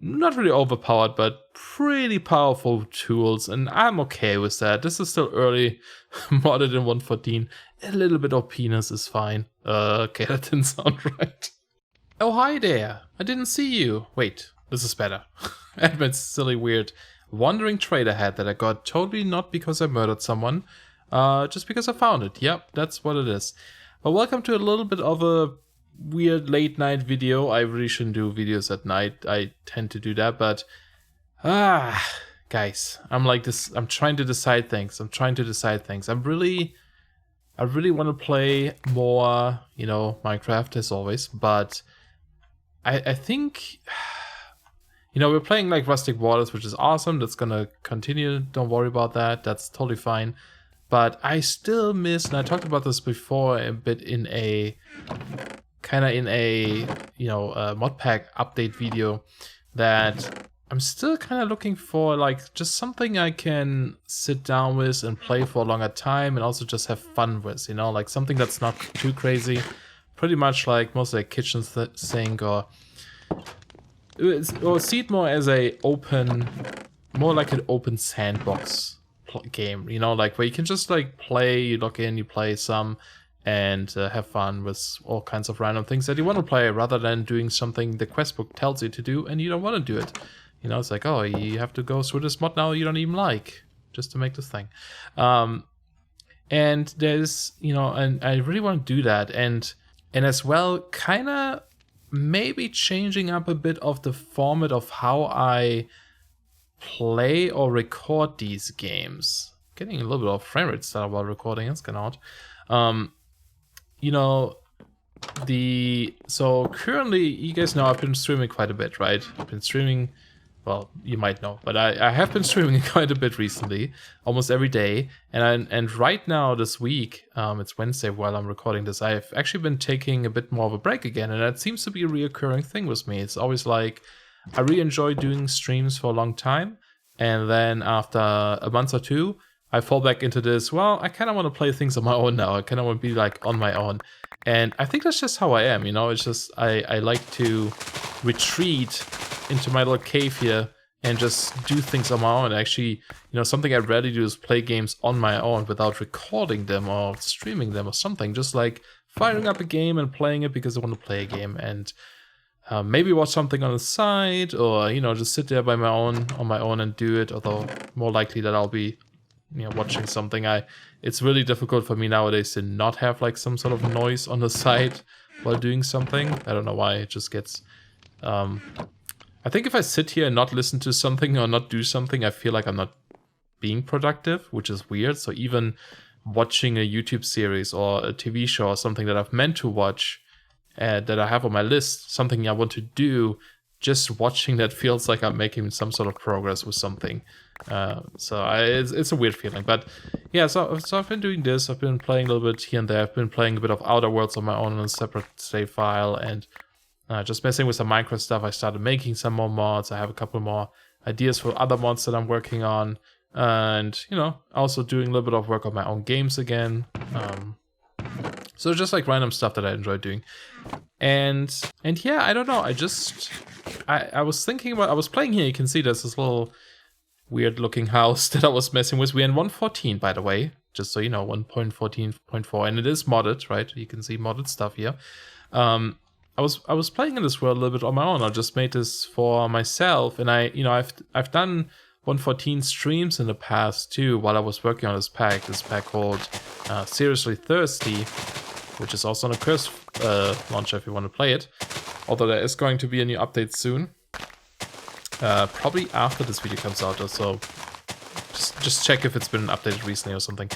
not really overpowered, but pretty powerful tools, and I'm okay with that. This is still early, modded in 1.14. A little bit of penis is fine. Okay, that didn't sound right. Oh, hi there. I didn't see you. Wait, this is better. Admin's silly, weird, wandering trader hat that I got totally not because I murdered someone, just because I found it. Yep, that's what it is. But welcome to a little bit of a weird late night video. I really shouldn't do videos at night. I tend to do that, but guys, I'm like this. I'm trying to decide things. I really want to play more, Minecraft as always, but I think, we're playing like Rustic Waters, which is awesome. That's gonna continue. Don't worry about that. That's totally fine. But I still miss, and I talked about this before a bit in a modpack update video, that I'm still kind of looking for like just something I can sit down with and play for a longer time and also just have fun with, like something that's not too crazy. Pretty much like most like kitchen sink, or see it more as more like an open sandbox game, like where you can just like play, you log in, you play some, and have fun with all kinds of random things that you want to play, rather than doing something the quest book tells you to do and you don't want to do it. It's like, oh, you have to go through this mod now you don't even like, just to make this thing. And there's, and I really want to do that, and as well, kind of maybe changing up a bit of the format of how I play or record these games. Getting a little bit of frame rate stuff while recording, it's kind of odd. So currently, you guys know I've been streaming quite a bit, right? I've been streaming, well, you might know, but I have been streaming quite a bit recently, almost every day. And right now, this week, it's Wednesday while I'm recording this, I've actually been taking a bit more of a break again, and that seems to be a reoccurring thing with me. It's always like, I really enjoy doing streams for a long time, and then after a month or two, I fall back into this, well, I kind of want to play things on my own now. I kind of want to be like on my own. And I think that's just how I am, it's just, I like to retreat into my little cave here and just do things on my own. Actually, something I rarely do is play games on my own without recording them or streaming them or something. Just like firing up a game and playing it because I want to play a game, and maybe watch something on the side, or, just sit there on my own and do it. Although more likely that I'll be, watching something. It's really difficult for me nowadays to not have like some sort of noise on the side while doing something. I don't know why. It just gets, I think if I sit here and not listen to something or not do something, I feel like I'm not being productive, which is weird. So even watching a YouTube series or a TV show or something that I've meant to watch, that I have on my list, something I want to do, just watching that feels like I'm making some sort of progress with something. It's a weird feeling. But yeah, so I've been doing this. I've been playing a little bit here and there. I've been playing a bit of Outer Worlds on my own on a separate save file, and just messing with some Minecraft stuff. I started making some more mods. I have a couple more ideas for other mods that I'm working on, and also doing a little bit of work on my own games again. So just like random stuff that I enjoy doing. And yeah, I don't know. I was thinking about, I was playing here. You can see there's this little weird looking house that I was messing with. We're in 1.14, by the way, just so you know, 1.14.4, and it is modded, right? You can see modded stuff here. I was playing in this world a little bit on my own. I just made this for myself, and I've done 1.14 streams in the past too, while I was working on this pack called Seriously Thirsty, which is also on a Curse launcher if you want to play it. Although there is going to be a new update soon, probably after this video comes out, or so. Just check if it's been updated recently or something.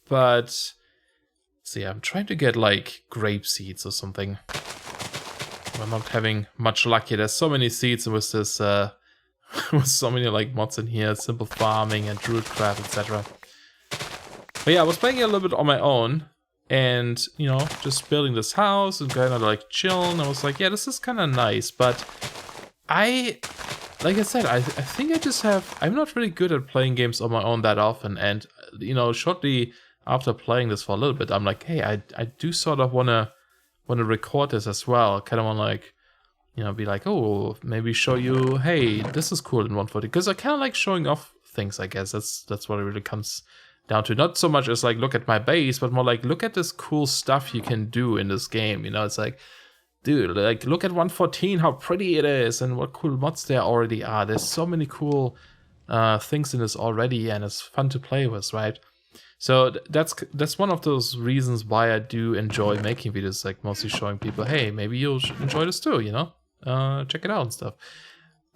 But see, I'm trying to get like grape seeds or something. I'm not having much luck here. There's so many seeds with this, with so many like mods in here, simple farming and druidcraft, etc. But yeah, I was playing it a little bit on my own, and just building this house and kind of like chilling. I was like, yeah, this is kind of nice, but like I said, I think I'm not really good at playing games on my own that often, and shortly after playing this for a little bit, I'm like, hey, I do sort of want to record this as well. I kind of want to like you know, be like, oh, maybe show you, hey, this is cool in 140. Because I kind of like showing off things, I guess. That's what it really comes down to. Not so much as like, look at my base, but more like, look at this cool stuff you can do in this game. You know, it's like, dude, like, look at 114, how pretty it is, and what cool mods there already are. There's so many cool things in this already, and it's fun to play with, right? So that's one of those reasons why I do enjoy making videos, like mostly showing people, hey, maybe you'll enjoy this too, you know? Check it out and stuff.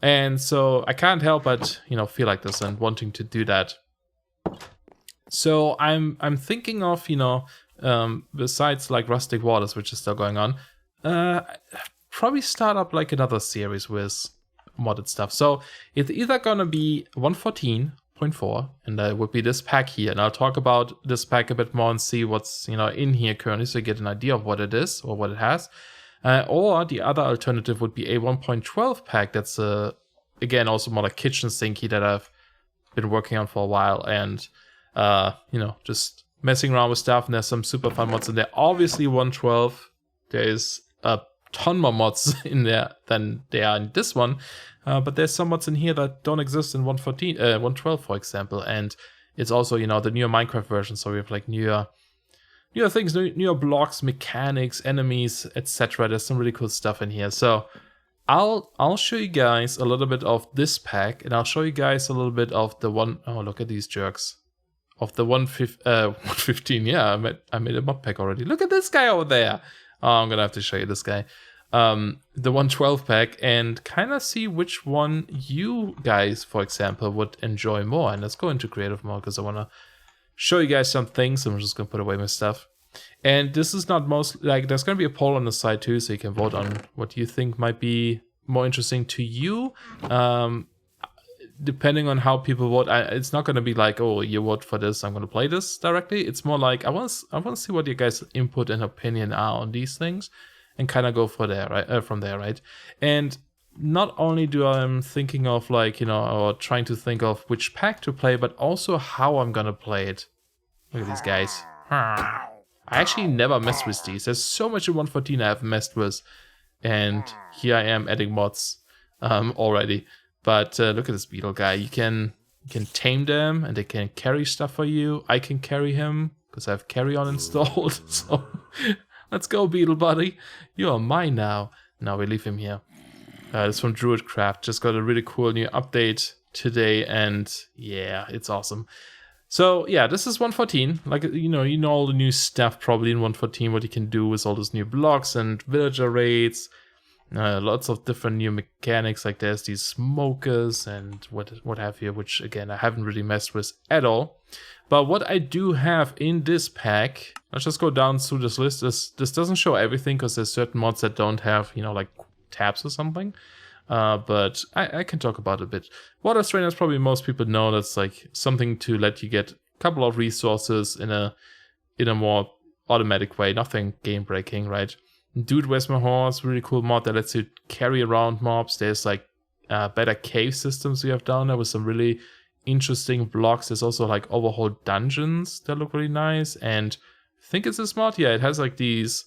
And so I can't help but, you know, feel like this and wanting to do that. So I'm thinking of, you know, besides like Rustic Waters, which is still going on, probably start up like another series with modded stuff. So it's either gonna be 114.4, and that would be this pack here, and I'll talk about this pack a bit more and see what's, you know, in here currently, so you get an idea of what it is or what it has. Or the other alternative would be a 1.12 pack. That's again also more like kitchen sinky that I've been working on for a while, and you know, just messing around with stuff. And there's some super fun mods in there. Obviously 112, there is a ton more mods in there than there are in this one, but there's some mods in here that don't exist in 112, for example. And it's also, you know, the newer Minecraft version, so we have like newer things, newer blocks, mechanics, enemies, etc. There's some really cool stuff in here. So I'll show you guys a little bit of this pack, and I'll show you guys a little bit of the one. Oh, look at these jerks. Of the 115. Yeah, I made a mod pack already. Look at this guy over there. Oh, I'm gonna have to show you this guy. The 112 pack, and kind of see which one you guys, for example, would enjoy more. And let's go into creative mode because I want to show you guys some things. I'm just gonna put away my stuff. And this is not most like, there's gonna be a poll on the side too, so you can vote on what you think might be more interesting to you. Depending on how people vote, it's not gonna be like, oh, you vote for this, I'm gonna play this directly. It's more like I want to see what you guys' input and opinion are on these things, and kind of go for there, right? From there, right? And not only do I'm thinking of like, you know, or trying to think of which pack to play, but also how I'm gonna play it. Look at these guys. I actually never messed with these. There's so much in 114 I have messed with, and here I am adding mods already. But look at this beetle guy. You can tame them, and they can carry stuff for you. I can carry him because I have carry on installed. So let's go, beetle buddy. You are mine now. Now we leave him here. It's from Druidcraft. Just got a really cool new update today, and yeah, it's awesome. So yeah, this is 114. Like, you know all the new stuff probably in 114, what you can do with all those new blocks and villager raids. Lots of different new mechanics, like there's these smokers and what have you, which again I haven't really messed with at all. But what I do have in this pack, let's just go down through this list. This doesn't show everything because there's certain mods that don't have, you know, like tabs or something. But I can talk about it a bit. Water Strainers, probably most people know, that's like something to let you get a couple of resources in a more automatic way, nothing game breaking, right? Dude, Where's My Horse? Really cool mod that lets you carry around mobs. There's like better cave systems we have down there with some really interesting blocks. There's also like overhauled dungeons that look really nice. And I think it's this mod. Yeah, it has like these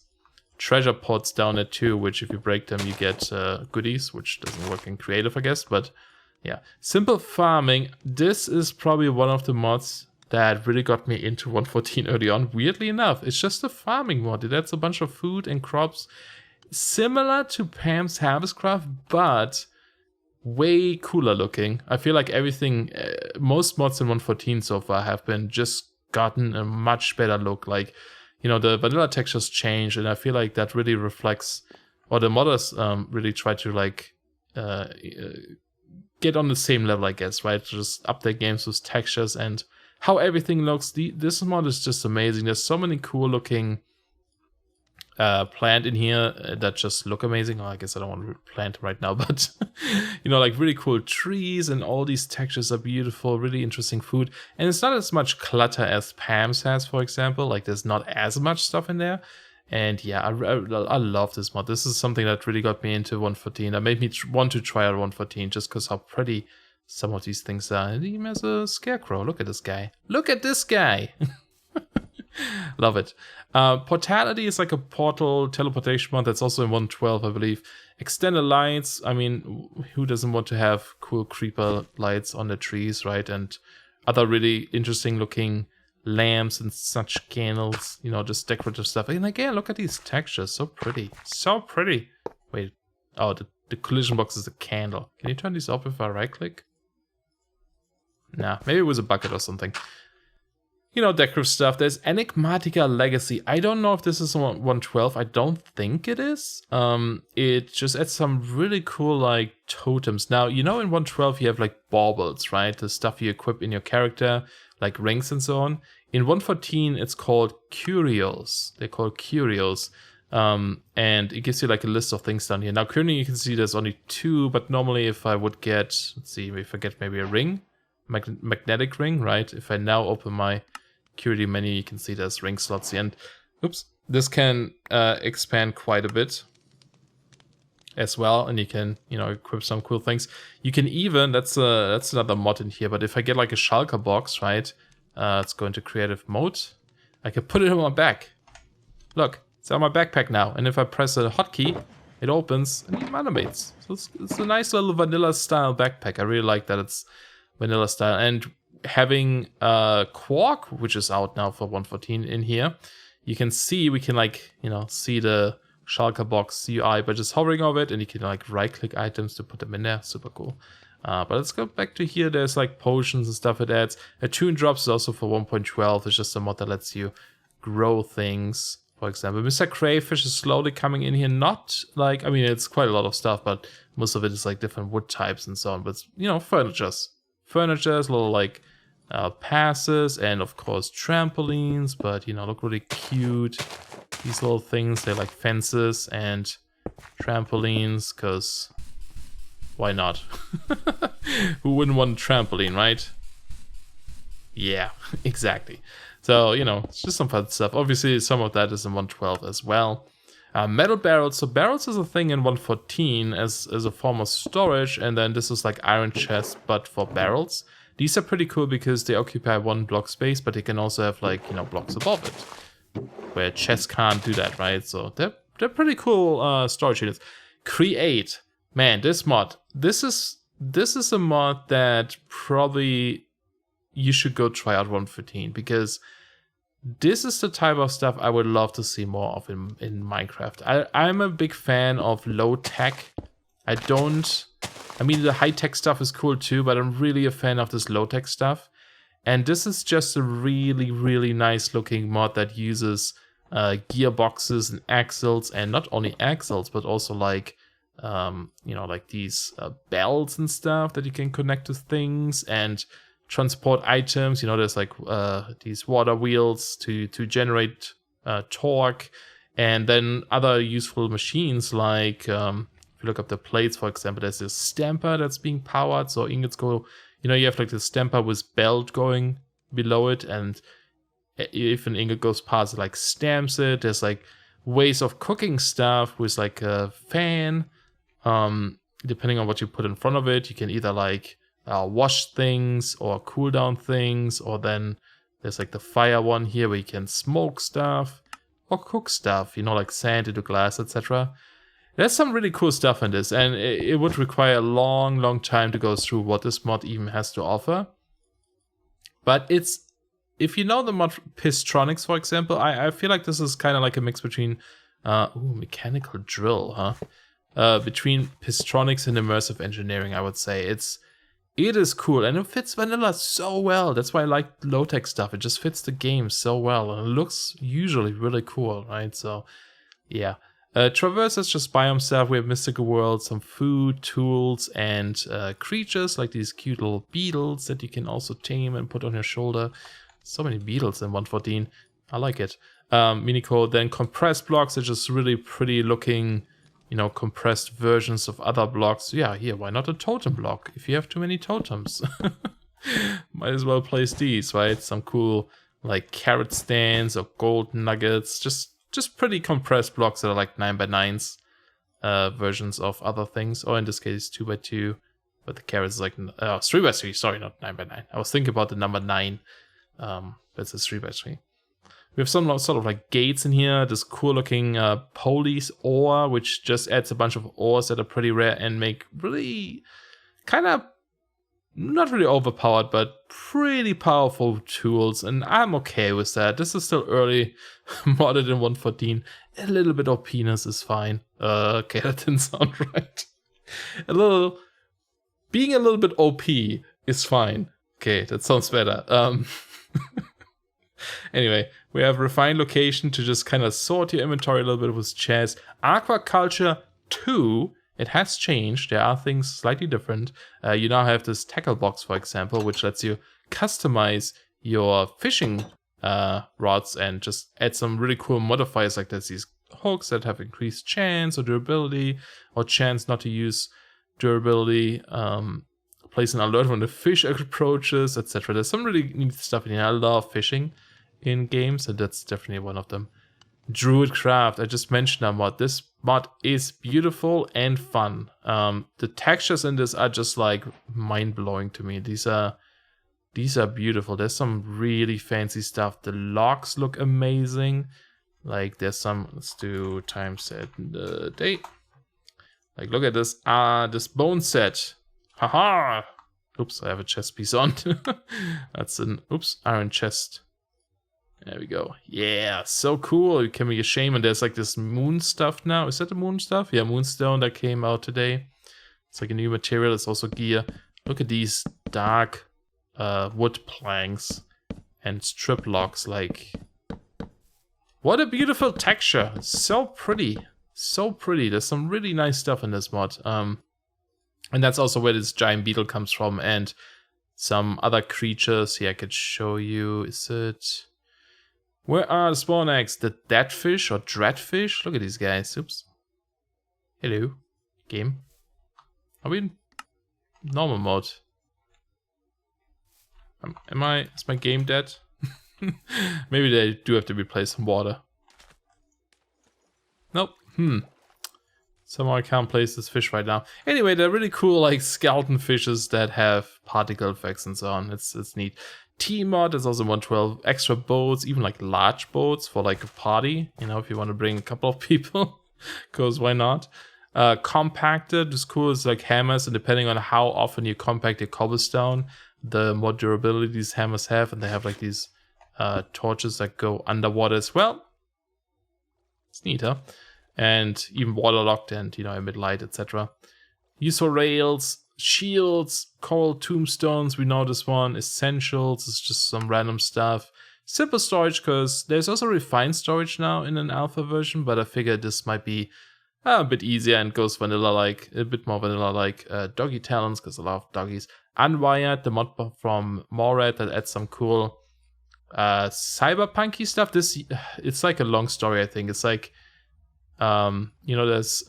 treasure pods down there too, which if you break them, you get goodies, which doesn't work in creative, I guess. But yeah, simple farming. This is probably one of the mods that really got me into 114 early on. Weirdly enough, it's just a farming mod. It adds a bunch of food and crops, similar to Pam's Harvestcraft, but way cooler looking. I feel like everything, most mods in 114 so far have been just gotten a much better look. Like, you know, the vanilla textures change, and I feel like that really reflects, or the modders really try to like get on the same level, I guess, right? Just update games with textures and how everything looks. This mod is just amazing. There's so many cool looking plant in here that just look amazing. Oh, I guess I don't want to plant right now, but you know, like really cool trees, and all these textures are beautiful, really interesting food. And it's not as much clutter as Pam's has, for example. Like there's not as much stuff in there. And yeah, I love this mod. This is something that really got me into 114. That made me want to try out 114 just because how pretty some of these things are. And even as a scarecrow. Look at this guy. Look at this guy. Love it. Portality is like a portal teleportation mod that's also in 112, I believe. Extended lights, I mean, who doesn't want to have cool creeper lights on the trees, right? And other really interesting looking lamps and such candles, you know, just decorative stuff. And again, look at these textures, so pretty, so pretty. Wait, oh, the collision box is a candle. Can you turn these off if I right click? Nah, maybe it was a bucket or something. You know, decorative stuff. There's Enigmatica Legacy. I don't know if this is 112. I don't think it is. It just adds some really cool, like, totems. Now, you know in 112 you have, like, baubles, right? The stuff you equip in your character, like rings and so on. In 114, it's called Curios. They're called Curios. And it gives you, like, a list of things down here. Now, currently you can see there's only 2, but normally if I would get, let's see, if I get maybe a ring, magnetic ring, right? If I now open my Curity menu, you can see there's ring slots here, and oops, this can expand quite a bit as well, and you can, you know, equip some cool things. You can even, that's another mod in here, but if I get like a shulker box, right, let's go into creative mode, I can put it on my back. Look, it's on my backpack now, and if I press a hotkey, it opens and it animates. So it's a nice little vanilla style backpack. I really like that it's vanilla style. And having Quark, which is out now for 114 in here, you can see, we can, like, you know, see the shulker box UI by just hovering over it, and you can, like, right click items to put them in there. Super cool. But let's go back to here. There's, like, potions and stuff it adds. Attune drops is also for 1.12. It's just a mod that lets you grow things. For example, Mr. Crayfish is slowly coming in here. Not like, I mean, it's quite a lot of stuff, but most of it is like different wood types and so on. But it's, you know, furnitures, little like passes, and of course trampolines. But, you know, look really cute. These little things, they're like fences and trampolines, because why not? Who wouldn't want a trampoline, right? Yeah, exactly. So, you know, it's just some fun stuff. Obviously, some of that is in 112 as well. Metal barrels. So barrels is a thing in 114 as a form of storage, and then this is like iron chests, but for barrels. These are pretty cool because they occupy 1 block space, but they can also have, like, you know, blocks above it, where chests can't do that, right? So they're pretty cool storage units. Create. Man, this mod. This is a mod that probably you should go try out 115, because this is the type of stuff I would love to see more of in Minecraft. I'm a big fan of low tech. I mean, the high tech stuff is cool too, but I'm really a fan of this low tech stuff. And this is just a really, really nice looking mod that uses gearboxes and axles, and not only axles, but also like, you know, like these belts and stuff that you can connect to things and transport items. You know, there's like these water wheels to generate torque, and then other useful machines like if you look up the plates, for example, there's this stamper that's being powered, so ingots go, you know, you have like the stamper with belt going below it, and if an ingot goes past, it like stamps it. There's like ways of cooking stuff with like a fan, depending on what you put in front of it. You can either like wash things or cool down things, or then there's like the fire one here where you can smoke stuff or cook stuff, you know, like sand into glass, etc. There's some really cool stuff in this, and it would require a long time to go through what this mod even has to offer. But it's, if you know the mod Pistronics, for example, I feel like this is kind of like a mix between mechanical drill, huh? Between Pistronics and immersive engineering, I would say. It is cool, and it fits vanilla so well. That's why I like low-tech stuff. It just fits the game so well, and it looks usually really cool, right? So, yeah. Traverse is just biome stuff. We have mystical worlds, some food, tools, and creatures, like these cute little beetles that you can also tame and put on your shoulder. So many beetles in 114. I like it. Minicode, then compressed blocks are just really pretty looking, you know, compressed versions of other blocks. Yeah, here, why not a totem block? If you have too many totems, might as well place these, right? Some cool, like, carrot stands or gold nuggets. Just pretty compressed blocks that are like 9x9s versions of other things. Or in this case, 2x2. But the carrots is like 3x3. Sorry, not 9x9. I was thinking about the number 9. But it's a 3x3. We have some sort of like gates in here. This cool looking police ore, which just adds a bunch of ores that are pretty rare and make really kind of not really overpowered, but pretty powerful tools. And I'm okay with that. This is still early, modded in 1.14. A little bit of penis is fine. Okay, that didn't sound right. Being a little bit OP is fine. Okay, that sounds better. Anyway, we have refined location to just kind of sort your inventory a little bit with chests. Aquaculture 2, it has changed. There are things slightly different. You now have this tackle box, for example, which lets you customize your fishing rods and just add some really cool modifiers, like there's these hooks that have increased chance or durability, or chance not to use durability. Place an alert when the fish approaches, etc. There's some really neat stuff in here. I love fishing in games, and that's definitely one of them. Druidcraft, I just mentioned that mod. This mod is beautiful and fun. The textures in this are just like mind-blowing to me. These are beautiful. There's some really fancy stuff. The logs look amazing. Like there's some, let's do time set the date. Like look at this, this bone set. Haha! Oops, I have a chest piece on. That's an, oops, iron chest. There we go. Yeah, so cool. It can be a shame. And there's like this moon stuff now. Is that the moon stuff? Yeah, moonstone that came out today. It's like a new material. It's also gear. Look at these dark wood planks and strip logs. Like, what a beautiful texture. So pretty. So pretty. There's some really nice stuff in this mod. And that's also where this giant beetle comes from, and some other creatures. Here I could show you. Is it... Where are the spawn eggs? The deadfish or dreadfish? Look at these guys. Oops. Hello. Game. Are we in normal mode? Is my game dead? Maybe they do have to replace some water. Nope. Somehow I can't place this fish right now. Anyway, they're really cool, like skeleton fishes that have particle effects and so on. It's neat. T-mod is also 112. Extra boats, even like large boats for like a party. You know, if you want to bring a couple of people, because why not? Compacted is cool. It's like hammers, and depending on how often you compact your cobblestone, the more durability these hammers have. And they have like these torches that go underwater as well. It's neat, huh? And even waterlogged and, you know, emit light, etc. Useful rails, shields, coral tombstones, we know this one. Essentials, it's just some random stuff. Simple storage, because there's also refined storage now in an alpha version, but I figured this might be a bit easier and goes vanilla-like, a bit more vanilla-like. Doggy talons, because I love doggies. Unwired, the mod from Morad that adds some cool cyberpunky stuff. It's like a long story, I think. It's like... you know, there's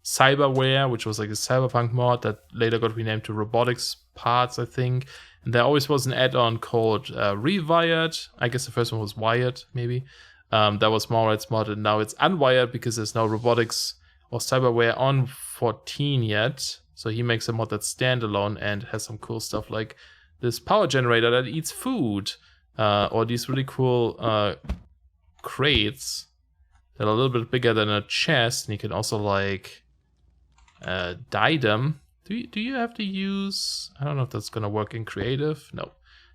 Cyberware, which was like a cyberpunk mod that later got renamed to Robotics Parts, I think. And there always was an add-on called Rewired. I guess the first one was Wired, maybe. That was Morad's mod, and now it's Unwired because there's no robotics or cyberware on 14 yet. So he makes a mod that's standalone and has some cool stuff like this power generator that eats food, or these really cool crates that are a little bit bigger than a chest, and you can also like dye them. Do you have to use... I don't know if that's gonna work in creative. No,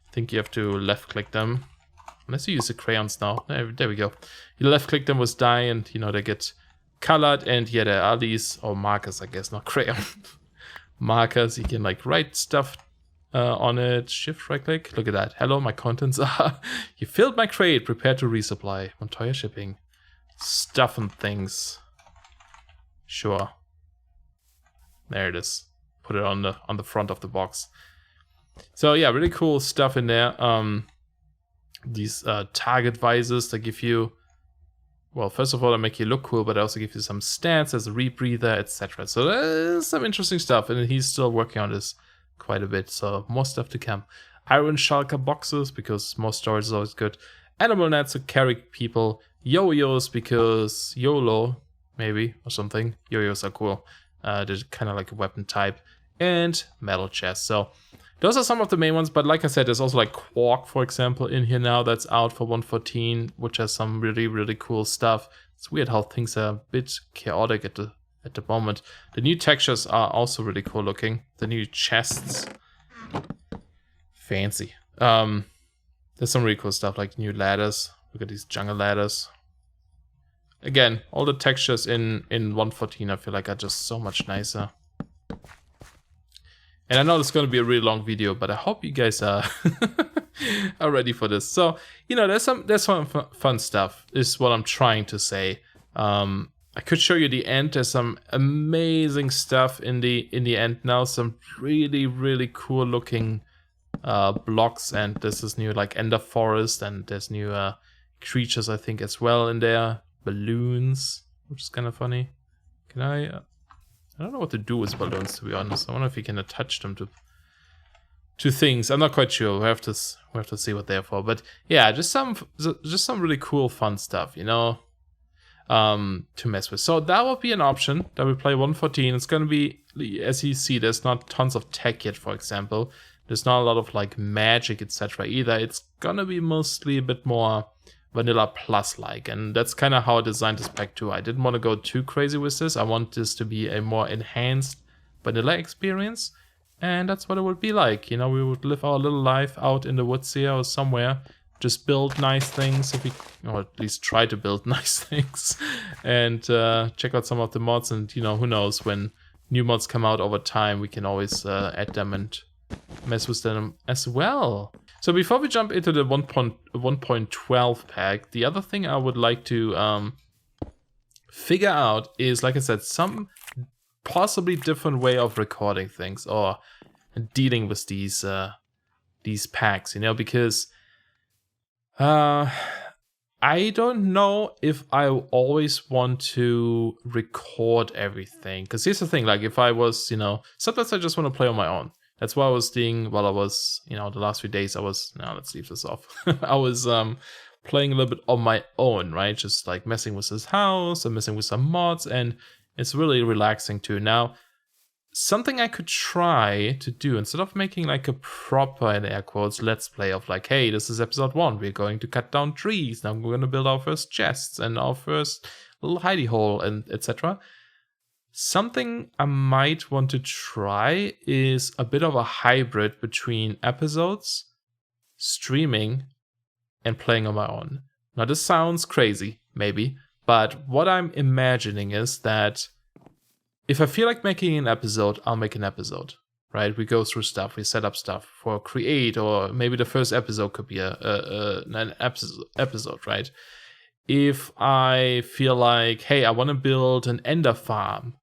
I think you have to left click them, unless you use the crayons now. There we go. You left click them with dye, and you know, they get colored. And yeah, there are these, or markers, I guess, not crayon markers. You can like write stuff on it. Shift right click. Look at that. Hello, my contents are... You filled my crate. Prepare to resupply. Montoya shipping. Stuff and things. Sure. There it is. Put it on the front of the box. So yeah, really cool stuff in there. These target visors that give you, well, first of all, they make you look cool, but they also give you some stats as a rebreather, etc. So there's some interesting stuff, and he's still working on this quite a bit. So more stuff to come. Iron shulker boxes, because more storage is always good. Animal nets to carry people. Yo-yos, because YOLO, maybe, or something. Yo-yos are cool. They're kind of like a weapon type. And metal chests. So those are some of the main ones, but like I said, there's also like Quark, for example, in here now that's out for 1.14, which has some really, really cool stuff. It's weird how things are a bit chaotic at the moment. The new textures are also really cool looking. The new chests. Fancy. There's some really cool stuff like new ladders. Look at these jungle ladders. Again, all the textures in 1.14 I feel like are just so much nicer. And I know it's going to be a really long video, but I hope you guys are are ready for this. So, you know, there's some fun stuff, is what I'm trying to say. I could show you the end. There's some amazing stuff in the end now. Some really, really cool looking blocks, and this is new like Ender Forest, and there's new creatures I think as well in there. Balloons, which is kind of funny. Can I don't know what to do with balloons, to be honest. I wonder if you can attach them to things. I'm not quite sure. We have to see what they're for. But yeah, just some really cool, fun stuff, you know, to mess with. So that would be an option that we play 1.14. It's gonna be, as you see, there's not tons of tech yet. For example, there's not a lot of like magic, etc. either. It's gonna be mostly a bit more Vanilla Plus like, and that's kind of how I designed this pack too. I didn't want to go too crazy with this. I want this to be a more enhanced vanilla experience, and that's what it would be like. You know, we would live our little life out in the woods here or somewhere, just build nice things, or at least try to build nice things, and check out some of the mods. And you know, who knows, when new mods come out over time, we can always add them and mess with them as well. So before we jump into the 1.12 pack, the other thing I would like to figure out is, like I said, some possibly different way of recording things or dealing with these packs, you know, because I don't know if I always want to record everything. Because here's the thing, like if I was, you know, sometimes I just want to play on my own. That's what I was doing while I was, you know, the last few days I was, now let's leave this off. I was playing a little bit on my own, right? Just like messing with this house and messing with some mods, and it's really relaxing too. Now, something I could try to do, instead of making like a proper, in air quotes, let's play of like, hey, this is episode 1, we're going to cut down trees, now we're going to build our first chests and our first little hidey hole and etc. Something I might want to try is a bit of a hybrid between episodes, streaming, and playing on my own. Now this sounds crazy, maybe, but what I'm imagining is that if I feel like making an episode, I'll make an episode, right? We go through stuff, we set up stuff for create, or maybe the first episode could be an episode, right? If I feel like, hey, I want to build an ender farm,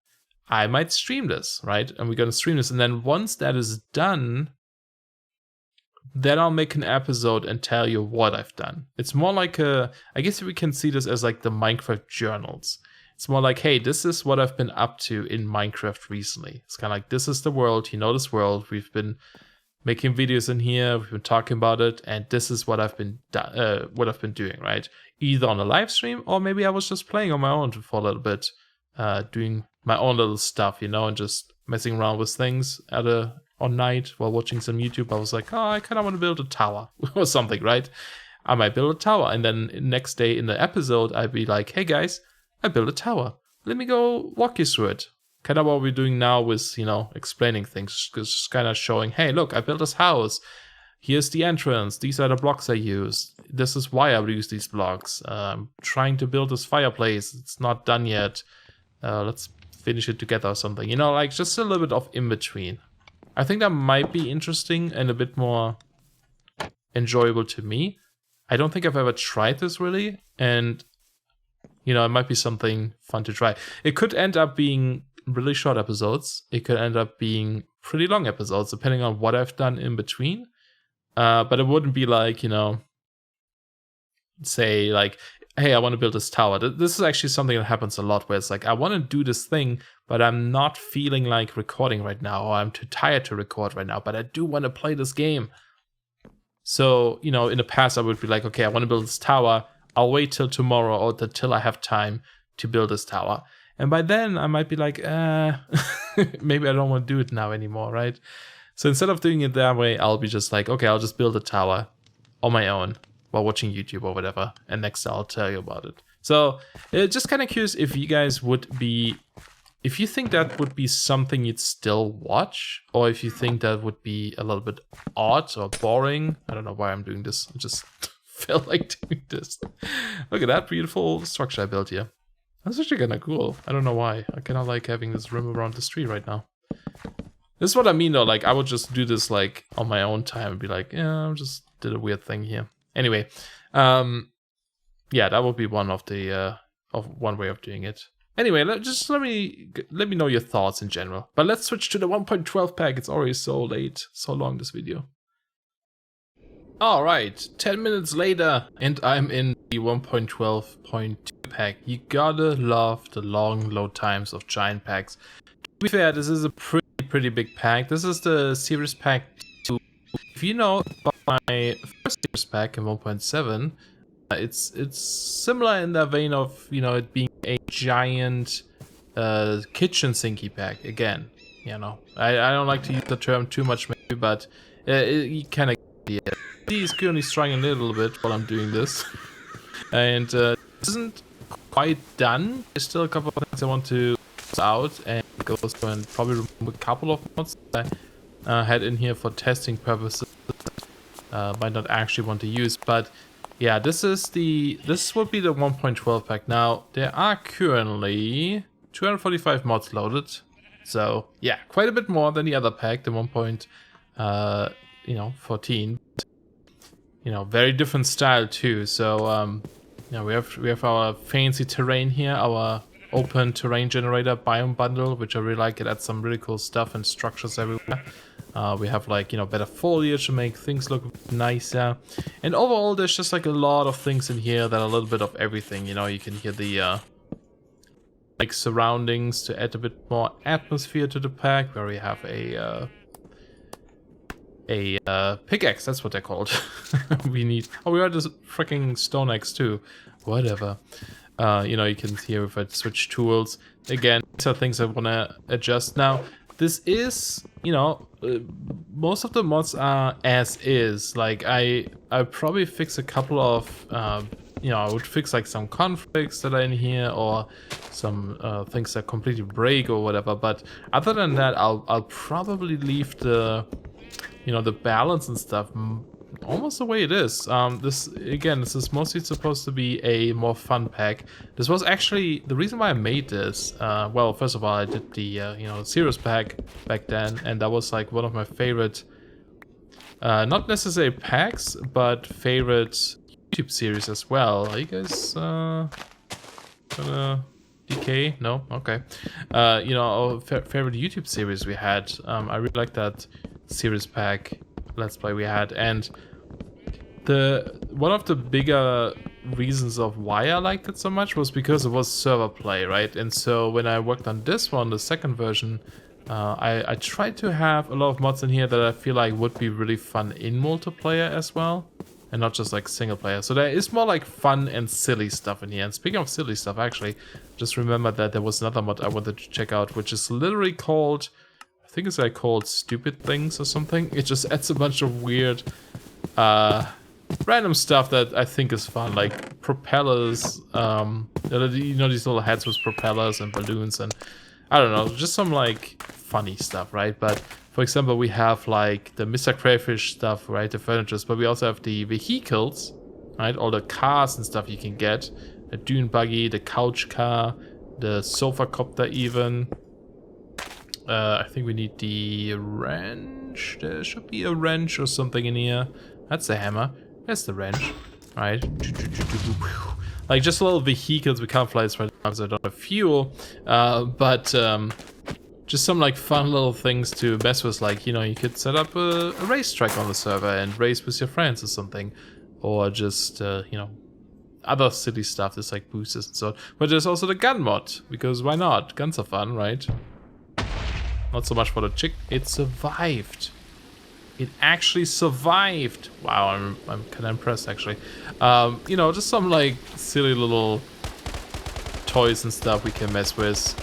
I might stream this, right? And we're going to stream this. And then once that is done, then I'll make an episode and tell you what I've done. It's more like I guess we can see this as like the Minecraft journals. It's more like, hey, this is what I've been up to in Minecraft recently. It's kind of like, this is the world, you know this world. We've been making videos in here, we've been talking about it, and this is what I've been doing, right? Either on a live stream, or maybe I was just playing on my own for a little bit, doing my own little stuff, you know, and just messing around with things on night while watching some YouTube. I was like, oh, I kind of want to build a tower or something, right? I might build a tower, and then next day in the episode, I'd be like, hey guys, I built a tower. Let me go walk you through it. Kind of what we're doing now with, you know, explaining things, just kind of showing, hey, look, I built this house. Here's the entrance. These are the blocks I used. This is why I use these blocks. I'm trying to build this fireplace. It's not done yet. Let's finish it together or something. You know, like just a little bit of in between. I think that might be interesting and a bit more enjoyable to me. I don't think I've ever tried this really. And, you know, it might be something fun to try. It could end up being really short episodes. It could end up being pretty long episodes, depending on what I've done in between. But it wouldn't be like, you know, say like, hey, I want to build this tower. This is actually something that happens a lot, where it's like, I want to do this thing, but I'm not feeling like recording right now, or I'm too tired to record right now, but I do want to play this game. So, you know, in the past I would be like, okay, I want to build this tower. I'll wait till tomorrow or till I have time to build this tower. And by then I might be like, maybe I don't want to do it now anymore, right? So instead of doing it that way, I'll be just like, okay, I'll just build a tower on my own while watching YouTube or whatever, and next I'll tell you about it. So just kind of curious if you guys would be, if you think that would be something you'd still watch, or if you think that would be a little bit odd or boring. I don't know why I'm doing this. I just felt like doing this. Look at that beautiful structure I built here. That's actually kind of cool. I don't know why. I kind of like having this rim around the street right now. This is what I mean though. Like I would just do this like on my own time and be like, yeah, I just did a weird thing here. Anyway, yeah, that would be one of the one way of doing it. Anyway, let me know your thoughts in general. But let's switch to the 1.12 pack. It's already so late, so long this video. All right, 10 minutes later, and I'm in the 1.12.2 pack. You gotta love the long load times of giant packs. To be fair, this is a pretty big pack. This is the Serious Pack 2. If you know about my first Serious Pack in 1.7, it's similar in the vein of, you know, it being a giant kitchen sinky pack. Again, you know, I don't like to use the term too much maybe, but you kind of get it. He's currently struggling a little bit while I'm doing this. And this isn't quite done. There's still a couple of things I want to out and go through and probably remove a couple of mods that I had in here for testing purposes. Might not actually want to use, but yeah, this would be the 1.12 pack. Now there are currently 245 mods loaded, so yeah, quite a bit more than the other pack, the 1.14. You know, very different style too. So you know, we have our fancy terrain here, our open terrain generator biome bundle, which I really like. It adds some really cool stuff and structures everywhere. We have like, you know, better foliage to make things look nicer. And overall, there's just like a lot of things in here that are a little bit of everything. You know, you can hear the like surroundings to add a bit more atmosphere to the pack, where we have a pickaxe. That's what they're called. we got this freaking stone axe too. Whatever. You know, you can hear if I switch tools. Again, these are things I want to adjust. Now, this is, you know, most of the mods are as is. Like, I probably fix a couple of, you know, I would fix like some conflicts that are in here, or some things that completely break or whatever. But other than that, I'll probably leave the, you know, the balance and stuff almost the way it is. This is mostly supposed to be a more fun pack. This was actually the reason why I made this. Well, first of all, I did the you know, Serious pack back then, and that was like one of my favorite, not necessarily packs, but favorite YouTube series as well. Are you guys gonna DK? No? Okay. You know, our favorite YouTube series we had. I really like that Serious pack Let's Play we had, and one of the bigger reasons of why I liked it so much was because it was server play, right? And so when I worked on this one, the second version, I tried to have a lot of mods in here that I feel like would be really fun in multiplayer as well, and not just like single player. So there is more like fun and silly stuff in here. And speaking of silly stuff, actually, just remember that there was another mod I wanted to check out, which is literally called, I think it's like called Stupid Things or something. It just adds a bunch of weird, random stuff that I think is fun, like propellers, you know, these little heads with propellers and balloons, and I don't know, just some like funny stuff, right? But for example, we have like the Mr. Crayfish stuff, right? The furnitures, but we also have the vehicles, right? All the cars and stuff you can get, the dune buggy, the couch car, the sofa copter even. I think we need the wrench. There should be a wrench or something in here. That's the hammer. That's the wrench, right? Like just little vehicles. We can't fly this right now because I don't have fuel. But just some like fun little things to mess with. Like, you know, you could set up a racetrack on the server and race with your friends or something. Or just, you know, other silly stuff. There's like boosters and so on. But there's also the gun mod, because why not? Guns are fun, right? Not so much for the chick. It survived. It actually survived. Wow, I'm kind of impressed actually. You know, just some like silly little toys and stuff we can mess with.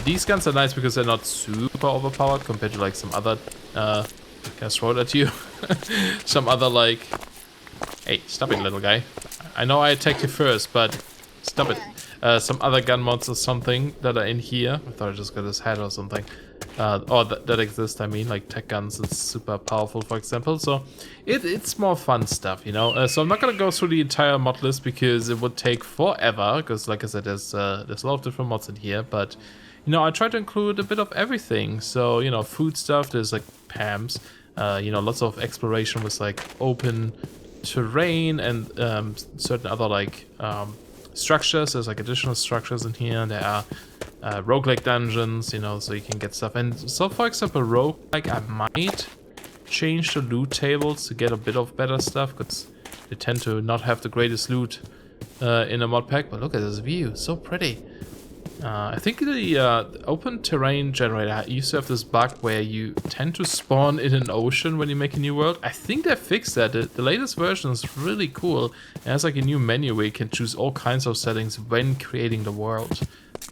These guns are nice because they're not super overpowered compared to like some other Can I throw it at you? Some other like... Hey, stop it, little guy. I know I attacked you first, but stop it. Some other gun mods or something that are in here. I thought I just got his head or something. Or that exist, I mean, like tech guns. It's super powerful, for example. So it's more fun stuff, you know. So I'm not gonna go through the entire mod list because it would take forever. Because, like I said, there's a lot of different mods in here. But you know, I try to include a bit of everything. So you know, food stuff. There's like PAMs. You know, lots of exploration with like open terrain and certain other like structures. There's like additional structures in here. There are roguelike dungeons, you know, so you can get stuff. And so, for example, roguelike, I might change the loot tables to get a bit of better stuff, because they tend to not have the greatest loot in a mod pack. But look at this view, so pretty. I think the open terrain generator used to have this bug where you tend to spawn in an ocean when you make a new world. I think they fixed that. The latest version is really cool. It has like a new menu where you can choose all kinds of settings when creating the world,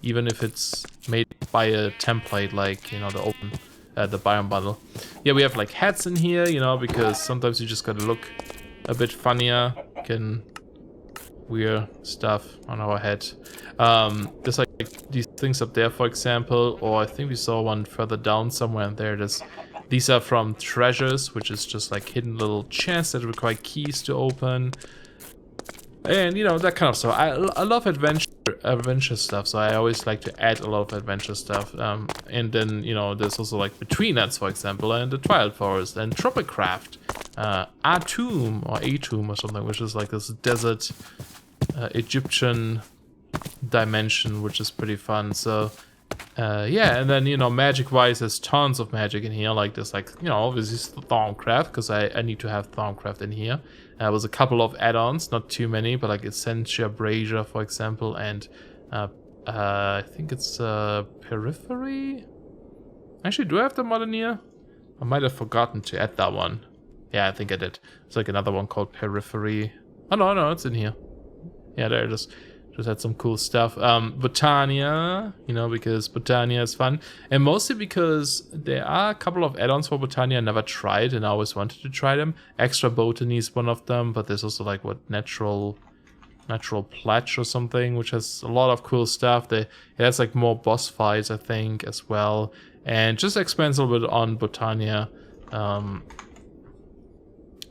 even if it's made by a template, like, you know, the open the biome bundle. Yeah, we have like hats in here, you know, because sometimes you just gotta look a bit funnier. You can wear stuff on our head. There's like these things up there, for example, or I think we saw one further down somewhere in there. These are from treasures, which is just like hidden little chests that require keys to open, and you know, that kind of stuff. I love adventure stuff, so I always like to add a lot of adventure stuff. And then, you know, there's also like Between Lands, for example, and the Twilight Forest and Tropicraft, Atum or Atum or something, which is like this desert Egyptian dimension, which is pretty fun. So yeah, and then, you know, magic wise, there's tons of magic in here. Like there's like, you know, obviously Thorncraft, because I need to have Thorncraft in here. There was a couple of add-ons, not too many, but like Essentia Brazier, for example, and I think it's Periphery. Actually, do I have the mod in here? I might have forgotten to add that one. Yeah, I think I did. It's like another one called Periphery. Oh no, it's in here. Yeah, there it is. Just had some cool stuff. Botania, you know, because Botania is fun. And mostly because there are a couple of add-ons for Botania I never tried, and I always wanted to try them. Extra Botany is one of them, but there's also like, what, Natural Pledge or something, which has a lot of cool stuff. It has like more boss fights, I think, as well. And just expands a little bit on Botania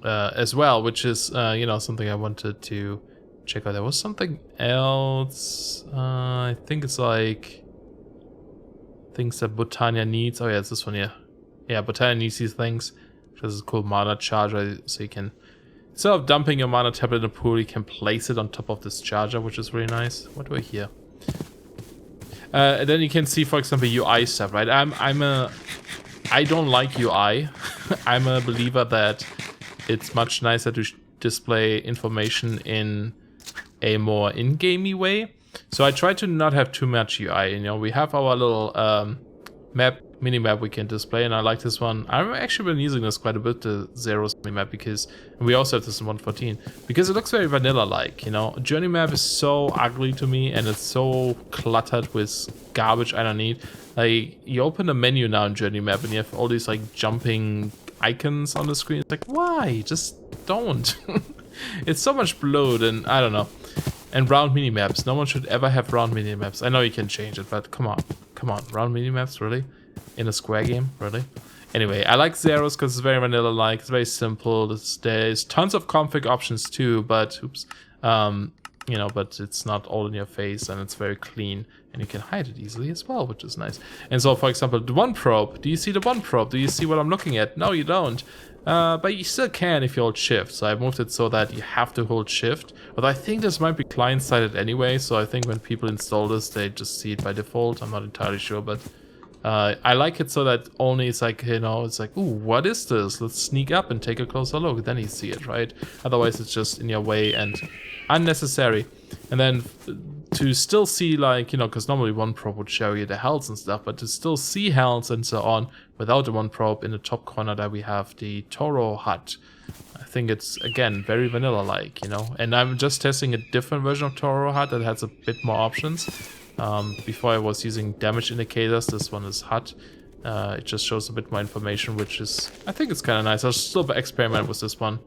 as well, which is, you know, something I wanted to check out. There was something else. I think it's like things that Botania needs. Oh yeah, it's this one here. Yeah, Botania needs these things. This is a cool mana charger, so you can, instead of dumping your mana tablet in a pool, you can place it on top of this charger, which is really nice. What do I hear? And then you can see, for example, UI stuff, right? I don't like UI. I'm a believer that it's much nicer to display information in a more in-gamey way. So I try to not have too much UI. You know, we have our little mini-map we can display, and I like this one. I've actually been using this quite a bit, the Zeros mini-map, because, and we also have this in 1.14, because it looks very vanilla-like, you know. Journey map is so ugly to me, and it's so cluttered with garbage I don't need. Like, you open a menu now in Journey map, and you have all these, like, jumping icons on the screen. It's like, why? Just don't. It's so much bloat, and I don't know. And round minimaps. No one should ever have round minimaps. I know you can change it, but come on. Come on. Round minimaps, really? In a Square game? Really? Anyway, I like Zeros because it's very vanilla-like. It's very simple. There's tons of config options too, but, oops. You know, but it's not all in your face, and it's very clean. And you can hide it easily as well, which is nice. And so, for example, the one probe. Do you see the one probe? Do you see what I'm looking at? No, you don't. But you still can if you hold shift. So I moved it so that you have to hold shift. But I think this might be client-sided anyway. So I think when people install this, they just see it by default. I'm not entirely sure, but I like it so that only it's like, you know, it's like, ooh, what is this? Let's sneak up and take a closer look. Then you see it, right? Otherwise, it's just in your way and unnecessary. And then to still see, like, you know, because normally one probe would show you the health and stuff, but to still see health and so on without the one probe, in the top corner there we have the Toro hut. I think it's, again, very vanilla-like, you know. And I'm just testing a different version of Toro hut that has a bit more options. Before I was using damage indicators. This one is hut. It just shows a bit more information, which is, I think it's kind of nice. I'll still experiment with this one.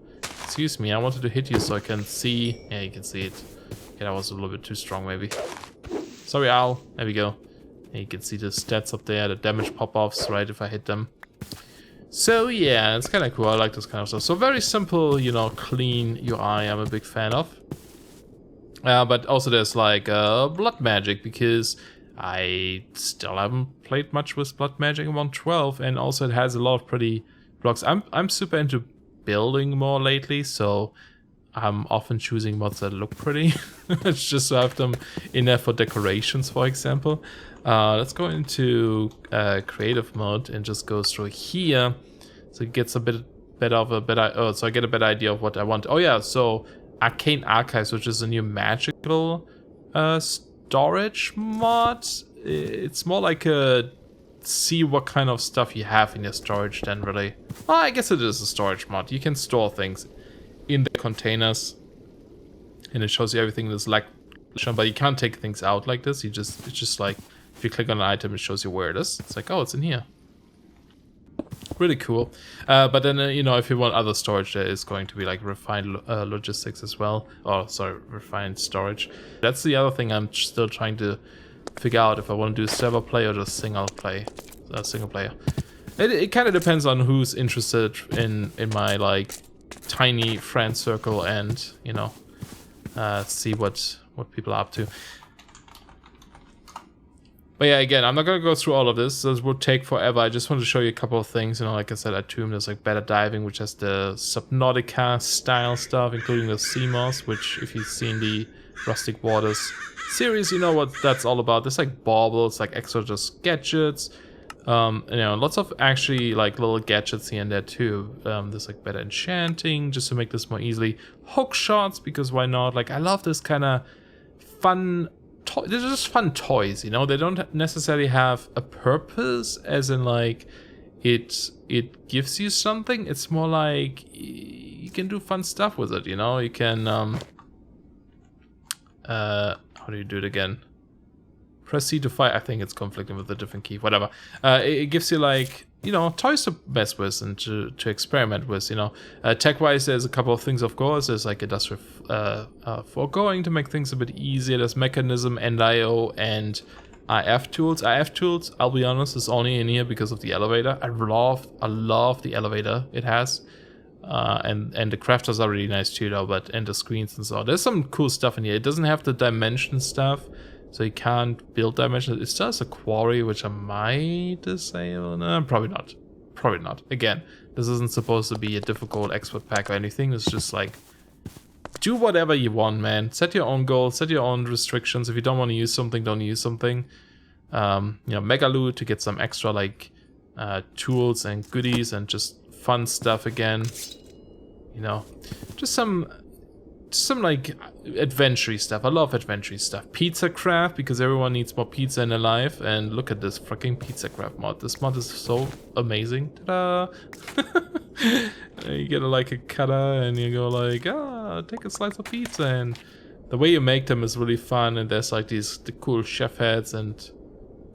Excuse me, I wanted to hit you so I can see. Yeah, you can see it. Okay, that was a little bit too strong, maybe. Sorry, Owl. There we go. And you can see the stats up there, the damage pop-offs, right, if I hit them. So yeah, it's kind of cool. I like this kind of stuff. So very simple, you know, clean UI I'm a big fan of. But also there's like blood magic, because I still haven't played much with blood magic in 1.12, and also it has a lot of pretty blocks. I'm super into building more lately, so I'm often choosing mods that look pretty. It's just to have them in there for decorations, for example. Let's go into creative mode and just go through here, so it gets a bit better of a better. So I get a better idea of what I want. Oh yeah, so Arcane Archives, which is a new magical storage mod. It's more like a see what kind of stuff you have in your storage than really. Well, I guess it is a storage mod. You can store things in the containers, and it shows you everything that's like, but you can't take things out like this. It's just like if you click on an item, it shows you where it is. It's like, oh, it's in here. Really cool. But then you know, if you want other storage, there is going to be like refined logistics as well. Oh, sorry, refined storage. That's the other thing I'm still trying to figure out, if I want to do server play or just single player. It kind of depends on who's interested in my like tiny friend circle, and you know, see what people are up to. But yeah, again, I'm not gonna go through all of this. This would take forever. I just want to show you a couple of things. You know, like I said, at Tomb there's like better diving, which has the Subnautica style stuff, including the sea moss, which if you've seen the Rustic Waters series, you know what that's all about. There's like baubles, like extra just gadgets. You know, lots of actually like little gadgets here and there too. There's like better enchanting, just to make this more easily. Hook shots, because why not? Like, I love this kind of fun. They're just fun toys, you know. They don't necessarily have a purpose, as in like it gives you something. It's more like you can do fun stuff with it, you know. You can how do you do it again? Press C to fire. I think it's conflicting with a different key. Whatever. It gives you like, you know, toys to mess with and to experiment with, you know. Tech-wise, there's a couple of things, of course. There's like industrial foregoing to make things a bit easier. There's mechanism, NIO, and IF tools. IF tools, I'll be honest, is only in here because of the elevator. I love the elevator it has. And the crafters are really nice too, though. But and the screens and so on. There's some cool stuff in here. It doesn't have the dimension stuff, so you can't build dimensions. It still has a quarry, which I might disable. No, probably not. Probably not. Again, this isn't supposed to be a difficult expert pack or anything. It's just like, do whatever you want, man. Set your own goals, set your own restrictions. If you don't want to use something, don't use something. You know, mega loot to get some extra like tools and goodies and just fun stuff again. You know, just some like adventure stuff. I love adventure stuff. Pizza craft, because everyone needs more pizza in their life. And look at this freaking pizza craft mod. This mod is so amazing. Ta-da! You get like a cutter and you go like, take a slice of pizza, and the way you make them is really fun. And there's like the cool chef heads and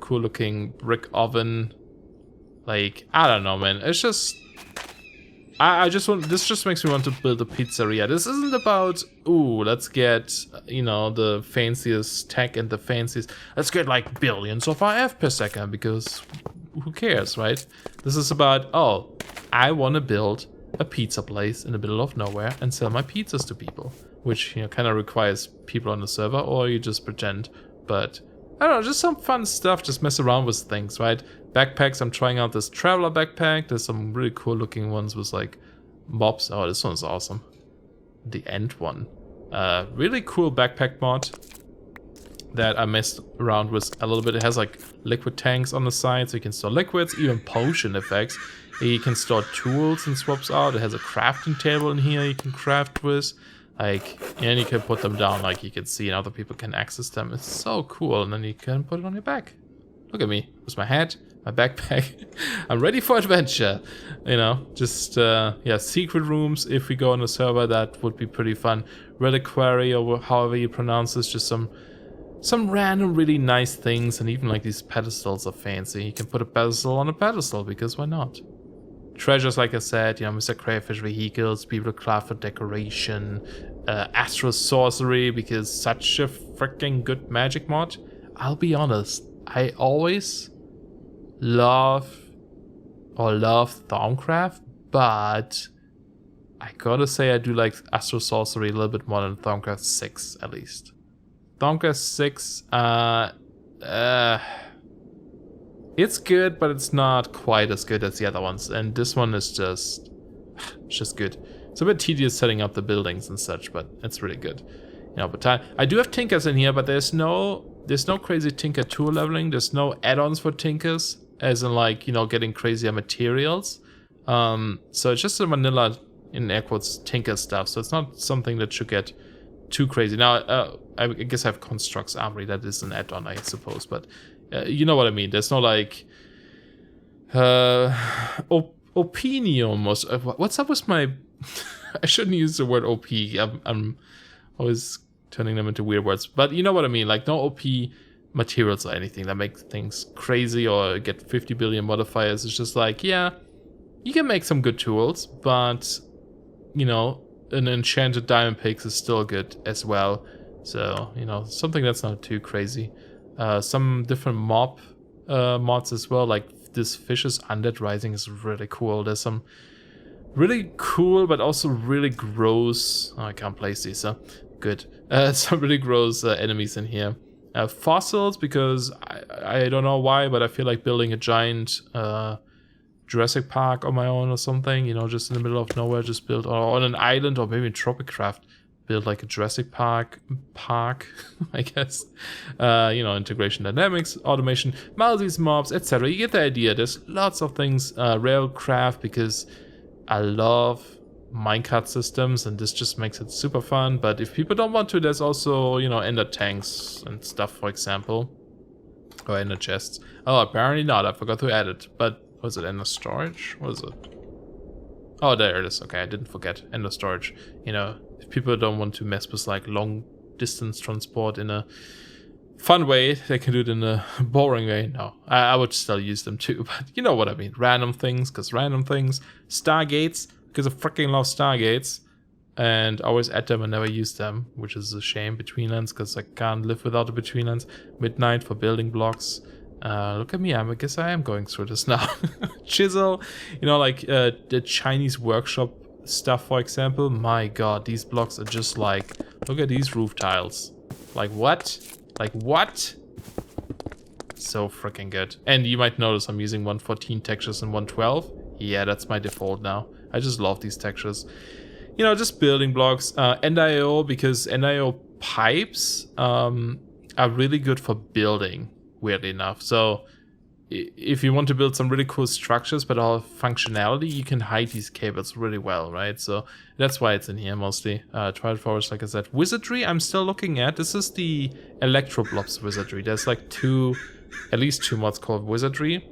cool looking brick oven. Like, I don't know, man. It's just, I just want, this just makes me want to build a pizzeria. This isn't about, ooh, let's get, you know, the fanciest tech and the fanciest, let's get like billions of RF per second, because who cares, right? This is about, oh, I want to build a pizza place in the middle of nowhere and sell my pizzas to people, which, you know, kind of requires people on the server, or you just pretend. But I don't know, just some fun stuff, just mess around with things, right? Backpacks, I'm trying out this traveler backpack. There's some really cool looking ones with like mobs. Oh, this one's awesome. The end one. Really cool backpack mod that I messed around with a little bit. It has like liquid tanks on the side, so you can store liquids, even potion effects. You can store tools and swaps out. It has a crafting table in here you can craft with. Like, and you can put them down, like you can see, and other people can access them. It's so cool, and then you can put it on your back. Look at me, with my hat, my backpack. I'm ready for adventure, you know. Just yeah, secret rooms. If we go on a server, that would be pretty fun. Reliquary, or however you pronounce this, just some some random really nice things, and even like these pedestals are fancy. You can put a pedestal on a pedestal, because why not? Treasures, like I said, you know, Mr. Crayfish vehicles, people craft for decoration, Astro Sorcery, because such a freaking good magic mod. I'll be honest, I always loved Thaumcraft, but I gotta say I do like Astro Sorcery a little bit more than Thaumcraft 6, at least. Thaumcraft 6, it's good, but it's not quite as good as the other ones. And this one is just good. It's a bit tedious setting up the buildings and such, but it's really good. You know, but I do have Tinkers in here, but there's no crazy Tinker tool leveling. There's no add-ons for Tinkers, as in like, you know, getting crazier materials. So it's just a vanilla, in air quotes, Tinker stuff. So it's not something that should get too crazy. Now, I guess I have Constructs Armory. That is an add-on, I suppose, but you know what I mean. There's no like Opinium or what's up with my I shouldn't use the word OP. I'm always turning them into weird words, but you know what I mean. Like no OP materials or anything that make things crazy or get 50 billion modifiers. It's just like, yeah, you can make some good tools, but you know, an enchanted diamond picks is still good as well. So, you know, something that's not too crazy. Some different mods as well, like this Fish's Undead Rising is really cool. There's some really cool but also really gross, I can't place these, so good. Some really gross enemies in here. Fossils, because I don't know why, but I feel like building a giant Jurassic Park on my own or something, you know, just in the middle of nowhere, just build, or on an island, or maybe in Tropicraft, build like a Jurassic Park, I guess. You know, integration dynamics, automation, multis, mobs, etc. You get the idea. There's lots of things. Railcraft, because I love minecart systems, and this just makes it super fun. But if people don't want to, there's also, you know, ender tanks and stuff, for example. Or ender chests. Oh, apparently not. I forgot to add it. But was it ender storage? What is it? Oh, there it is. Okay, I didn't forget. Ender storage. You know, if people don't want to mess with like long distance transport in a fun way, they can do it in a boring way. No, I would still use them too, but you know what I mean. Random things, because random things. Stargates, because I freaking love Stargates. And always add them and never use them, which is a shame. Betweenlands, because I can't live without a Betweenlands. Midnight for building blocks. Look at me, I guess I am going through this now. Chisel, you know, like the Chinese workshop stuff, for example. My god, these blocks are just like, look at these roof tiles. Like what? Like what? So freaking good. And you might notice I'm using 114 textures and 112. Yeah, that's my default now. I just love these textures. You know, just building blocks. NIO, because NIO pipes are really good for building. Weirdly enough. So if you want to build some really cool structures but all functionality, you can hide these cables really well, right? So that's why it's in here mostly. Twilight Forest, like I said. Wizardry, I'm still looking at. This is the Electro Blobs Wizardry. There's like at least two mods called Wizardry.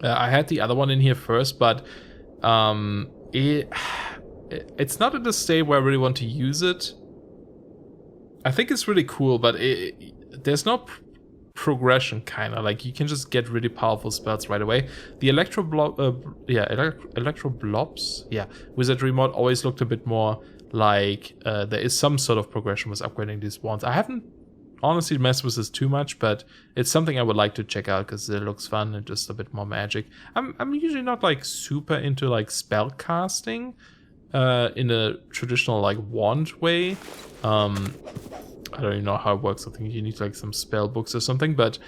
I had the other one in here first, but it's not at the state where I really want to use it. I think it's really cool, but there's no progression, kind of like you can just get really powerful spells right away. The Electro Blobs, Wizardry mod always looked a bit more like there is some sort of progression with upgrading these wands. I haven't honestly messed with this too much, but it's something I would like to check out because it looks fun and just a bit more magic. I'm usually not like super into like spell casting in a traditional like wand way. I don't even know how it works. I think you need like some spell books or something, but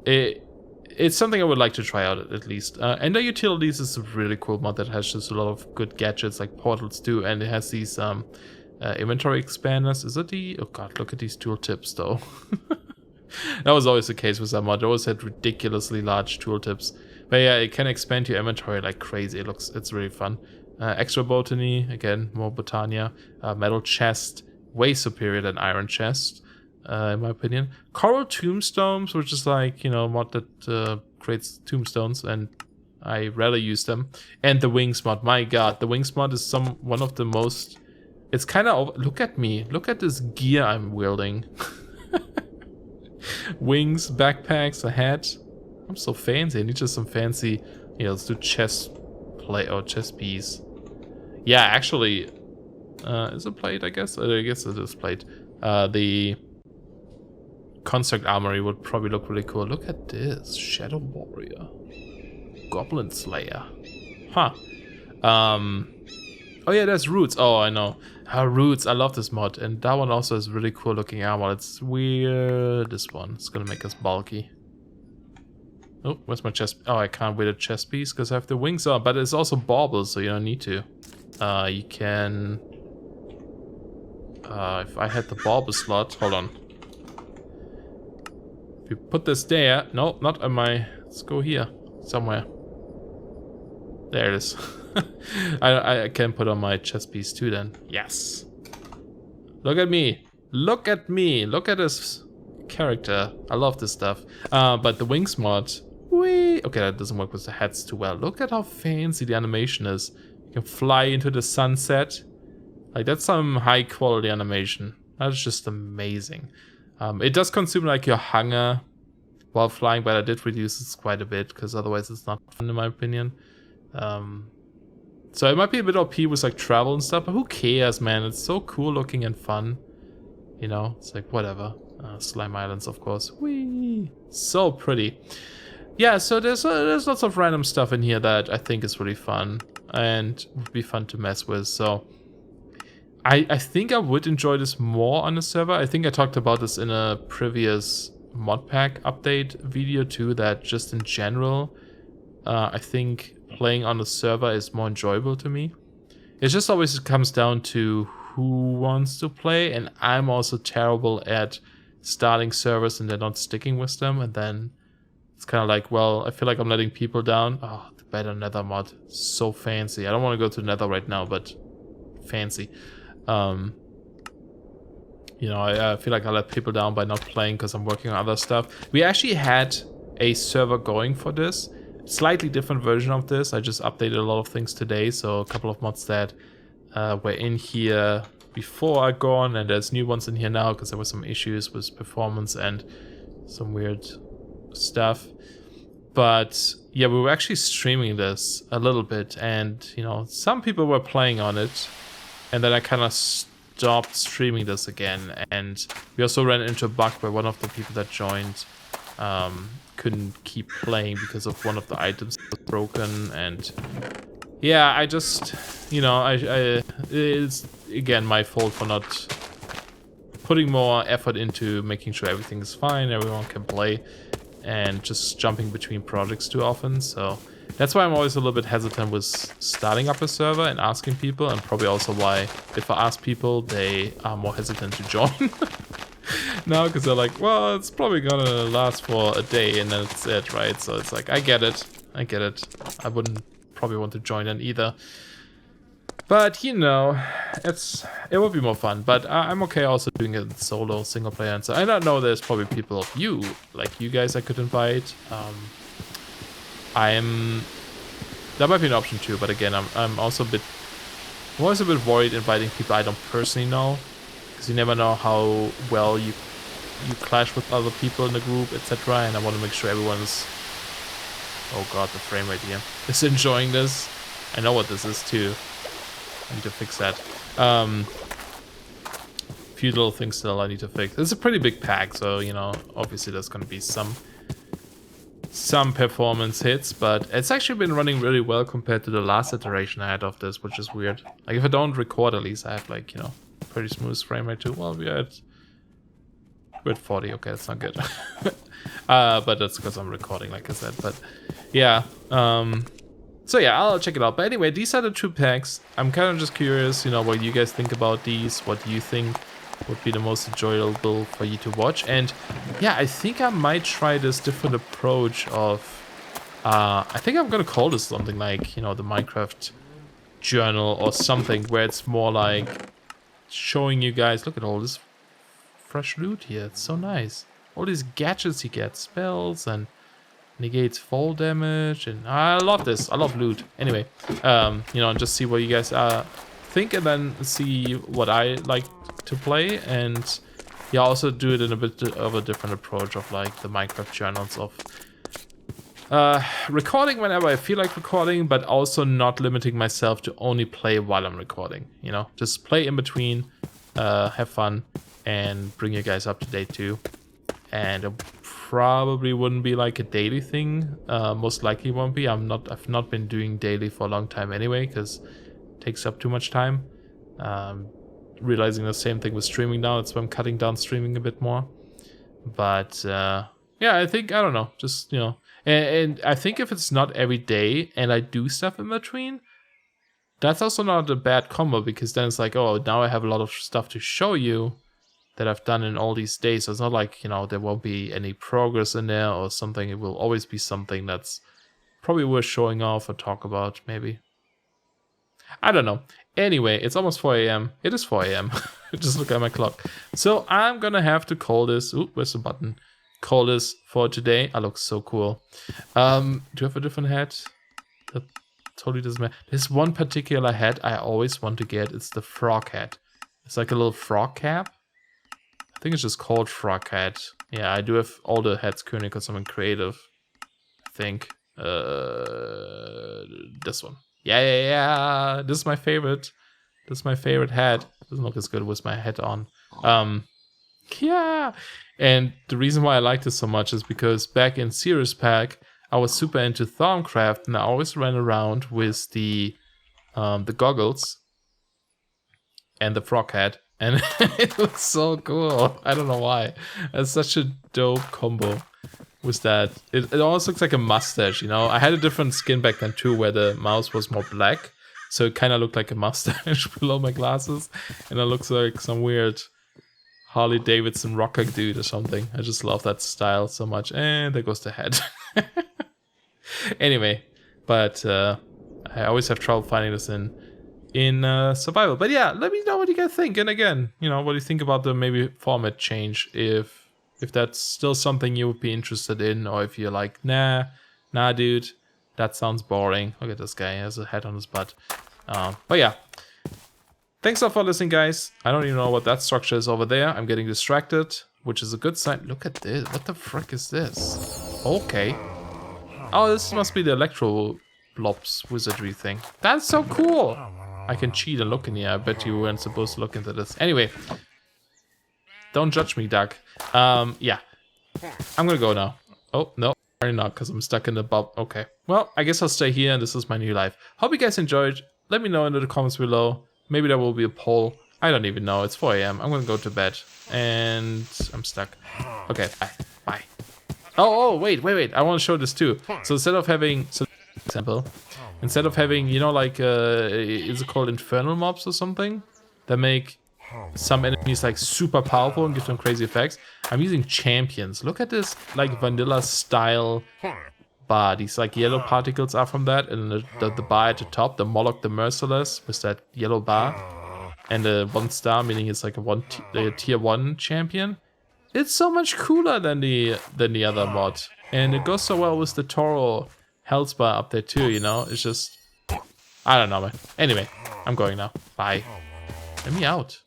it's something I would like to try out at least. Ender Utilities is a really cool mod that has just a lot of good gadgets like portals too, and it has these inventory expanders. Is it the... Oh god, look at these tooltips though. That was always the case with that mod. It always had ridiculously large tooltips. But yeah, it can expand your inventory like crazy. It's really fun. Extra Botany, again, more Botania. Metal Chest, way superior than Iron Chest, in my opinion. Coral Tombstones, which is like, you know, mod that creates tombstones, and I rarely use them. And the Wings mod, my god, the Wings mod is one of the most... It's kind of... Look at me. Look at this gear I'm wielding. Wings, backpacks, a hat. I'm so fancy. I need just some fancy. Yeah, let's do chest plate or chest piece. Yeah, actually, is it plate? I guess it is plate. The construct armory would probably look really cool. Look at this, Shadow Warrior, Goblin Slayer. Huh. Oh yeah, there's Roots. Oh, I know. Roots. I love this mod, and that one also has really cool looking armor. It's weird. This one. It's gonna make us bulky. Oh, where's my chest? Oh, I can't wear the chest piece because I have the wings on, but it's also baubles, so you don't need to. You can... if I had the bauble slot, hold on. If you put this there, no, not on my... Let's go here, somewhere. There it is. I can put on my chest piece too then. Yes. Look at me. Look at me. Look at this character. I love this stuff. But the wings mod... Whee! Okay, that doesn't work with the hats too well. Look at how fancy the animation is. You can fly into the sunset. Like, that's some high quality animation. That's just amazing. It does consume like your hunger while flying, but I did reduce it quite a bit because otherwise it's not fun in my opinion. So it might be a bit OP with like travel and stuff, but who cares, man? It's so cool looking and fun. You know, it's like whatever. Slime Islands, of course. Whee! So pretty. Yeah, so there's lots of random stuff in here that I think is really fun and would be fun to mess with. So I think I would enjoy this more on the server. I think I talked about this in a previous modpack update video too, that just in general, I think playing on the server is more enjoyable to me. It just always comes down to who wants to play, and I'm also terrible at starting servers and then not sticking with them, and then it's kind of like, well, I feel like I'm letting people down. Oh, the better Nether mod. So fancy. I don't want to go to Nether right now, but fancy. You know, I feel like I let people down by not playing because I'm working on other stuff. We actually had a server going for this. Slightly different version of this. I just updated a lot of things today. So a couple of mods that were in here before are gone. And there's new ones in here now because there were some issues with performance and some weird stuff. But yeah, we were actually streaming this a little bit, and you know, some people were playing on it, and then I kind of stopped streaming this again. And we also ran into a bug where one of the people that joined couldn't keep playing because of one of the items was broken. And yeah, I just, you know, it's again my fault for not putting more effort into making sure everything is fine, everyone can play, and just jumping between projects too often. So that's why I'm always a little bit hesitant with starting up a server and asking people, and probably also why if I ask people, they are more hesitant to join now, because they're like, well, it's probably gonna last for a day and then it's it, right? So it's like, I get it. I wouldn't probably want to join in either. But, you know, it would be more fun. But I'm okay also doing it solo, single player. And so I don't know, there's probably people of you, like you guys, I could invite. That might be an option too, but again, I'm also I'm always a bit worried inviting people I don't personally know, because you never know how well you clash with other people in the group, etc. And I want to make sure everyone is, oh god, the frame rate here, is enjoying this. I know what this is too. I need to fix that. Few little things still I need to fix. It's a pretty big pack, so you know, obviously there's going to be some performance hits, but it's actually been running really well compared to the last iteration I had of this, which is weird. Like if I don't record, at least I have like, you know, pretty smooth frame rate too. Well, we're at 40. Okay, that's not good. But that's because I'm recording, like I said. But yeah. So yeah, I'll check it out. But anyway, these are the 2 packs. I'm kind of just curious, you know, what you guys think about these. What do you think would be the most enjoyable for you to watch? And yeah, I think I might try this different approach of, I think I'm gonna call this something like, you know, the Minecraft journal or something, where it's more like showing you guys, look at all this fresh loot here. It's so nice. All these gadgets you get, spells and negates fall damage, and I love this. I love loot. Anyway, you know, and just see what you guys think, and then see what I like to play, and yeah, also do it in a bit of a different approach of like the Minecraft channels of recording whenever I feel like recording, but also not limiting myself to only play while I'm recording, you know, just play in between, have fun, and bring you guys up to date too. And it probably wouldn't be like a daily thing, most likely won't be. I've not been doing daily for a long time anyway, because it takes up too much time. Realizing the same thing with streaming now, that's why I'm cutting down streaming a bit more. But yeah, I think, I don't know, just, you know, and I think if it's not every day and I do stuff in between, that's also not a bad combo, because then it's like, oh, now I have a lot of stuff to show you that I've done in all these days. So it's not like, you know, there won't be any progress in there or something. It will always be something that's probably worth showing off or talk about, maybe. I don't know. Anyway, it's almost 4 a.m. It is 4 a.m. Just look at my clock. So I'm gonna have to call this. Ooh, where's the button? Call this for today. I look so cool. Do you have a different hat? That totally doesn't matter. There's one particular hat I always want to get. It's the frog hat. It's like a little frog cap. I think it's just called frog hat. Yeah, I do have all the hats currently because I'm in creative. I think. This one. Yeah. This is my favorite. This is my favorite hat. Doesn't look as good with my hat on. Yeah. And the reason why I like this so much is because back in Serious Pack, I was super into Thaumcraft, and I always ran around with the goggles and the frog hat, and it looks so cool. I don't know why. It's such a dope combo with that. It almost looks like a mustache, you know? I had a different skin back then too, where the mouse was more black, so it kind of looked like a mustache below my glasses, and it looks like some weird Harley Davidson rocker dude or something. I just love that style so much. And there goes the head. Anyway, but I always have trouble finding this in survival. But yeah, let me know what you guys think. And again, you know, what do you think about the maybe format change? If that's still something you would be interested in, or if you're like, nah, dude, that sounds boring. Look at this guy, he has a hat on his butt. But yeah. Thanks a lot for listening, guys. I don't even know what that structure is over there. I'm getting distracted, which is a good sign. Look at this. What the frick is this? Okay. Oh, this must be the Electro Blobs wizardry thing. That's so cool. I can cheat and look in here. I bet you weren't supposed to look into this. Anyway. Don't judge me, Doug. Yeah. I'm gonna go now. Oh, no. Apparently not, because I'm stuck in the bub. Okay. Well, I guess I'll stay here, and this is my new life. Hope you guys enjoyed. Let me know in the comments below. Maybe there will be a poll. I don't even know. It's 4 a.m. I'm gonna go to bed. And I'm stuck. Okay, bye. Oh, wait. I want to show this too. So instead of having, you know, like, is it called infernal mobs or something? That make some enemies like super powerful and give them crazy effects. I'm using champions. Look at this, like, vanilla style bar. These like yellow particles are from that, and the bar at the top, the Moloch the Merciless, with that yellow bar, and the 1 star, meaning it's like a tier 1 champion. It's so much cooler than the other mod, and it goes so well with the Toro health bar up there too. You know, it's just, I don't know, man. Anyway, I'm going now. Bye. Let me out.